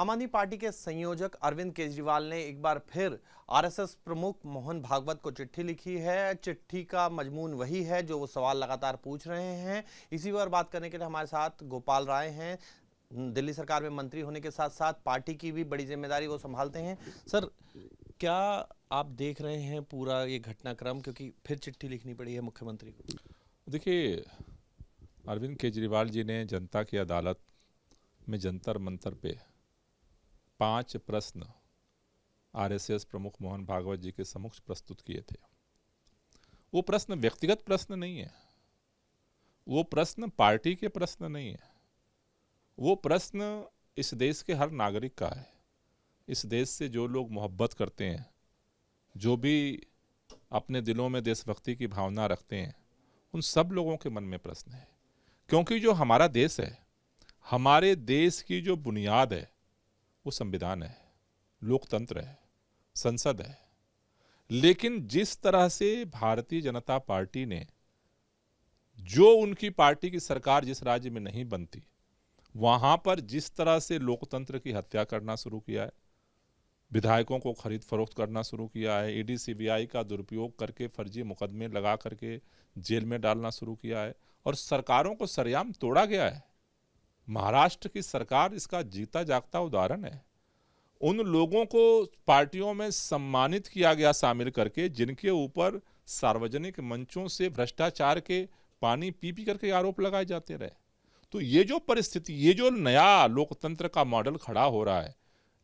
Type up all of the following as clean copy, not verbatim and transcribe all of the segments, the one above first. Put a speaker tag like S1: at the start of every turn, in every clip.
S1: आम आदमी पार्टी के संयोजक अरविंद केजरीवाल ने एक बार फिर आरएसएस प्रमुख मोहन भागवत को चिट्ठी लिखी है। चिट्ठी का मजमून वही है जो वो सवाल लगातार पूछ रहे हैं। इसी पर बात करने के लिए हमारे साथ गोपाल राय हैं। दिल्ली सरकार में मंत्री होने के साथ साथ पार्टी की भी बड़ी जिम्मेदारी वो संभालते हैं। सर, क्या आप देख रहे हैं पूरा ये घटनाक्रम, क्योंकि फिर चिट्ठी लिखनी पड़ी है मुख्यमंत्री को?
S2: देखिए, अरविंद केजरीवाल जी ने जनता की अदालत में जंतर मंतर पे 5 प्रश्न आरएसएस प्रमुख मोहन भागवत जी के समक्ष प्रस्तुत किए थे। वो प्रश्न व्यक्तिगत प्रश्न नहीं है, वो प्रश्न पार्टी के प्रश्न नहीं है, वो प्रश्न इस देश के हर नागरिक का है। इस देश से जो लोग मोहब्बत करते हैं, जो भी अपने दिलों में देशभक्ति की भावना रखते हैं, उन सब लोगों के मन में प्रश्न है। क्योंकि जो हमारा देश है, हमारे देश की जो बुनियाद है वो संविधान है, लोकतंत्र है, संसद है। लेकिन जिस तरह से भारतीय जनता पार्टी ने, जो उनकी पार्टी की सरकार जिस राज्य में नहीं बनती, वहां पर जिस तरह से लोकतंत्र की हत्या करना शुरू किया है, विधायकों को खरीद फरोख्त करना शुरू किया है, ईडी सीबीआई का दुरुपयोग करके फर्जी मुकदमे लगा करके जेल में डालना शुरू किया है और सरकारों को सरेआम तोड़ा गया है। महाराष्ट्र की सरकार इसका जीता जागता उदाहरण है। उन लोगों को पार्टियों में सम्मानित किया गया शामिल करके, जिनके ऊपर सार्वजनिक मंचों से भ्रष्टाचार के पानी पी पी करके आरोप लगाए जाते रहे। तो ये जो परिस्थिति, ये जो नया लोकतंत्र का मॉडल खड़ा हो रहा है,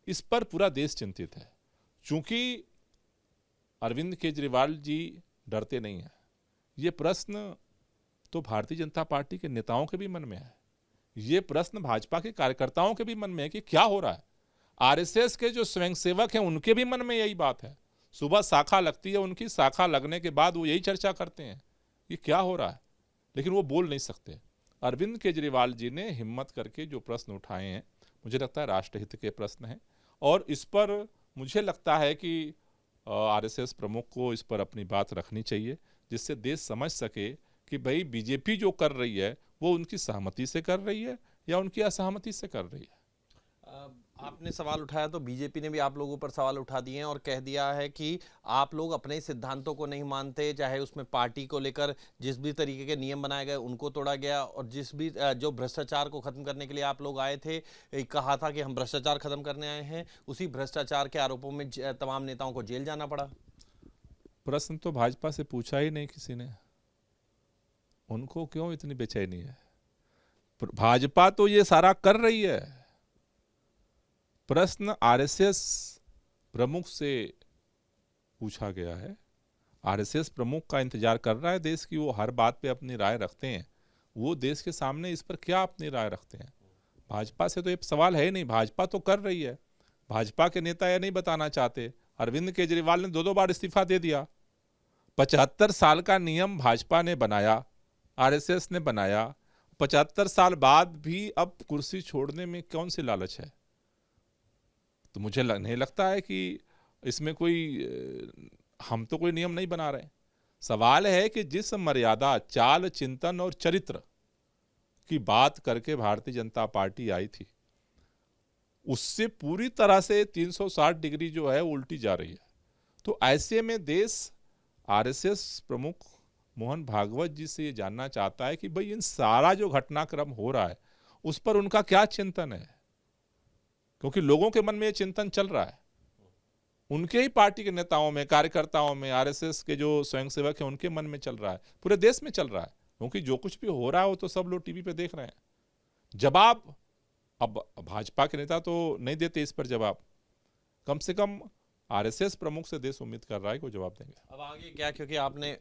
S2: इस पर पूरा देश चिंतित है। चूंकि अरविंद केजरीवाल जी डरते नहीं हैं, ये प्रश्न तो भारतीय जनता पार्टी के नेताओं के भी मन में है, ये प्रश्न भाजपा के कार्यकर्ताओं के भी मन में है कि क्या हो रहा है। आरएसएस के जो स्वयंसेवक हैं, उनके भी मन में यही बात है। सुबह शाखा लगती है उनकी, शाखा लगने के बाद वो यही चर्चा करते हैं कि क्या हो रहा है, लेकिन वो बोल नहीं सकते। अरविंद केजरीवाल जी ने हिम्मत करके जो प्रश्न उठाए हैं, मुझे लगता है राष्ट्रहित के प्रश्न हैं और इस पर मुझे लगता है कि आरएसएस प्रमुख को इस पर अपनी बात रखनी चाहिए, जिससे देश समझ सके कि भाई बीजेपी जो कर रही है वो उनकी सहमति से कर रही है या उनकी असहमति से कर रही है।
S1: आपने सवाल उठाया तो बीजेपी ने भी आप लोगों पर सवाल उठा दिए हैं और कह दिया है कि आप लोग अपने सिद्धांतों को नहीं मानते, चाहे उसमें पार्टी को लेकर जिस भी तरीके के नियम बनाए गए उनको तोड़ा गया और जिस भी जो भ्रष्टाचार को खत्म करने के लिए आप लोग आए थे, कहा था कि हम भ्रष्टाचार खत्म करने आए हैं, उसी भ्रष्टाचार के आरोपों में तमाम नेताओं को जेल जाना पड़ा।
S2: प्रश्न तो भाजपा से पूछा ही नहीं किसी ने, उनको क्यों इतनी बेचैनी है? भाजपा तो ये सारा कर रही है। प्रश्न आरएसएस प्रमुख से पूछा गया है, आरएसएस प्रमुख का इंतजार कर रहा है देश की, वो हर बात पे अपनी राय रखते हैं। वो देश के सामने इस पर क्या अपनी राय रखते हैं? भाजपा से तो ये सवाल है ही नहीं, भाजपा तो कर रही है। भाजपा के नेता ये नहीं बताना चाहते। अरविंद केजरीवाल ने 2 बार इस्तीफा दे दिया। 75 साल का नियम भाजपा ने बनाया, आरएसएस ने बनाया। 75 साल बाद भी अब कुर्सी छोड़ने में कौन सी लालच है? तो मुझे नहीं लगता है कि इसमें हम तो कोई नियम नहीं बना रहे। सवाल है कि जिस मर्यादा, चाल, चिंतन और चरित्र की बात करके भारतीय जनता पार्टी आई थी, उससे पूरी तरह से 360 डिग्री जो है उल्टी जा रही है। तो ऐसे में देश आरएसएस प्रमुख मोहन भागवत जी से ये जानना चाहता है कि भाई इन सारा जो घटनाक्रम हो रहा है उस पर उनका क्या चिंतन है, क्योंकि लोगों के मन में ये चिंतन चल रहा है। उनके ही पार्टी के नेताओं में, कार्यकर्ताओं में, आरएसएस के जो स्वयंसेवक हैं उनके मन में चल रहा है, पूरे देश में चल रहा है। क्योंकि जो कुछ भी हो रहा है वो तो सब लोग टीवी पे देख रहे हैं। जवाब अब भाजपा के नेता तो नहीं देते इस पर जवाब, कम से कम आरएसएस प्रमुख से देश उम्मीद कर रहा है कि वो जवाब देंगे।
S1: अब आगे क्या, क्योंकि आपने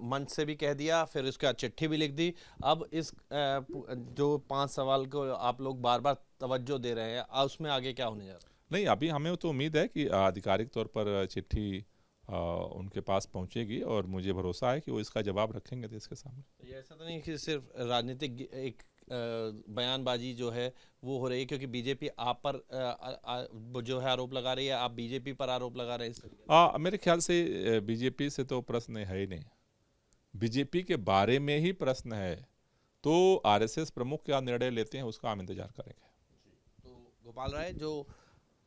S1: मंच से भी कह दिया, फिर उसके बाद चिट्ठी भी लिख दी। अब इस जो 5 सवाल को आप लोग बार बार तवज्जो दे रहे हैं, उसमें आगे क्या होने जा रहा है?
S2: नहीं, अभी हमें तो उम्मीद है कि आधिकारिक तौर पर चिट्ठी उनके पास पहुंचेगी और मुझे भरोसा है कि वो इसका जवाब रखेंगे देश के सामने।
S1: ये ऐसा तो नहीं कि सिर्फ राजनीतिक एक बयानबाजी जो है वो हो रही है, क्योंकि बीजेपी आप पर जो है आरोप लगा रही है, आप बीजेपी पर आरोप लगा रहे हैं।
S2: मेरे ख्याल से बीजेपी से तो प्रश्न है ही नहीं, बीजेपी के बारे में ही प्रश्न है। तो आरएसएस प्रमुख क्या निर्णय लेते हैं उसका हम इंतजार करेंगे।
S1: तो गोपाल राय, जो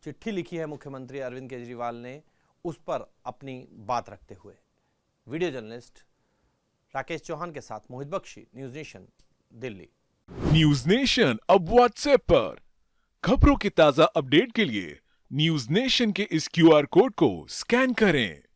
S1: चिट्ठी लिखी है मुख्यमंत्री अरविंद केजरीवाल ने, उस पर अपनी बात रखते हुए। वीडियो जर्नलिस्ट राकेश चौहान के साथ Mohit Bakshi, News Nation, Delhi.
S3: News Nation अब व्हाट्सएप पर खबरों के ताजा अपडेट के लिए न्यूज नेशन के इस क्यूआर कोड को स्कैन करें।